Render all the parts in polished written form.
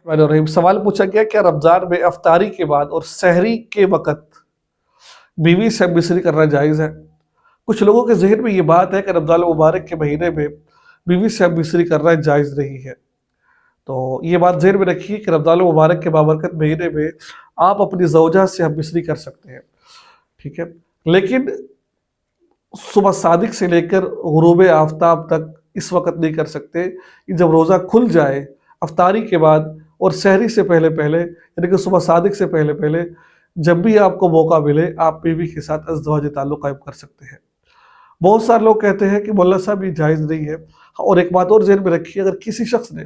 الرحیم سوال پوچھا گیا کہ رمضان میں افطاری کے بعد اور سحری کے وقت بیوی سے مصری کرنا جائز ہے؟ کچھ لوگوں کے ذہن میں یہ بات ہے کہ رمضان المبارک کے مہینے میں بیوی سے مصری کرنا جائز نہیں ہے، تو یہ بات ذہن میں رکھیے کہ رمضان المبارک کے بابرکت مہینے میں آپ اپنی زوجہ سے ہم مصری کر سکتے ہیں، ٹھیک ہے، لیکن صبح صادق سے لے کر غروب آفتاب تک اس وقت نہیں کر سکتے، جب روزہ کھل جائے افطاری کے بعد اور سحری سے پہلے پہلے، یعنی کہ صبح صادق سے پہلے پہلے جب بھی آپ کو موقع ملے آپ بیوی کے ساتھ ازدواج تعلق قائم کر سکتے ہیں۔ بہت سارے لوگ کہتے ہیں کہ مولانا صاحب یہ جائز نہیں ہے، اور ایک بات اور ذہن میں رکھیے، اگر کسی شخص نے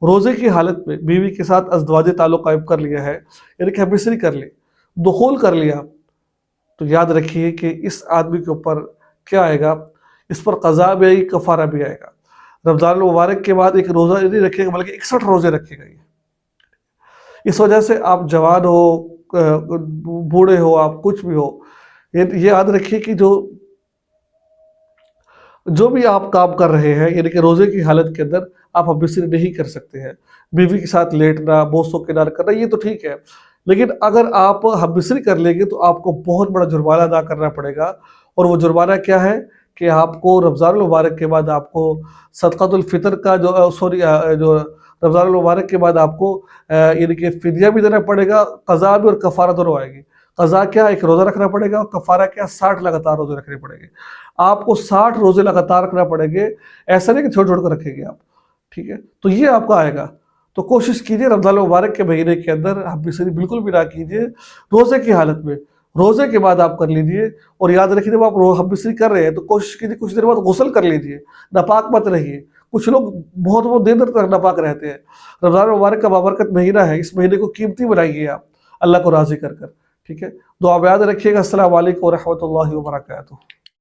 روزے کی حالت میں بیوی کے ساتھ ازدواج تعلق قائم کر لیا ہے، یعنی کہ مصری کر لی، دخول کر لیا، تو یاد رکھیے کہ اس آدمی کے اوپر کیا آئے گا، اس پر قضا بھی آئے گی، کفارہ بھی آئے گا۔ رمضان المبارک کے بعد ایک روزہ نہیں رکھے گا بلکہ 61 روزے رکھے گا۔ اس وجہ سے آپ جوان ہو، بوڑھے ہو، آپ کچھ بھی ہو، یہ یاد رکھیے کہ جو بھی آپ کام کر رہے ہیں، یعنی کہ روزے کی حالت کے اندر آپ مصری نہیں کر سکتے ہیں۔ بیوی کے ساتھ لیٹنا، بوسوں کنار کرنا یہ تو ٹھیک ہے، لیکن اگر آپ مصری کر لیں گے تو آپ کو بہت بڑا جرمانہ ادا کرنا پڑے گا، اور وہ جرمانہ کیا ہے کہ آپ کو رمضان المبارک کے بعد آپ کو صدقۃ الفطر کا جو رمضان المبارک کے بعد آپ کو یعنی کہ فدیہ بھی دینا پڑے گا، قضا بھی اور کفارہ دونوں آئے گی۔ قضا کیا، ایک روزہ رکھنا پڑے گا، اور کفارہ کیا، 60 لگاتار روزے رکھنے پڑیں گے۔ آپ کو 60 روزے لگاتار رکھنا پڑیں گے، ایسا نہیں کہ چھوڑ چھوڑ کر رکھیں گے آپ، ٹھیک ہے، تو یہ آپ کا آئے گا۔ تو کوشش کیجئے رمضان المبارک کے مہینے کے اندر ہم مصری بالکل بھی نہ کیجئے، روزے کی حالت میں، روزے کے بعد آپ کر لیجئے، اور یاد رکھیے جب آپ ہم مصری کر رہے ہیں تو کوشش کیجئے کچھ دیر بعد غسل کر لیجئے، ناپاک مت رہیے۔ کچھ لوگ بہت دیر تک ناپاک رہتے ہیں۔ رمضان المبارک کا بابرکت مہینہ ہے، اس مہینے کو قیمتی بنائیے آپ اللہ کو راضی کر کر، ٹھیک ہے۔ دعا میں یاد رکھیے گا۔ السلام علیکم ورحمۃ اللہ وبرکاتہ۔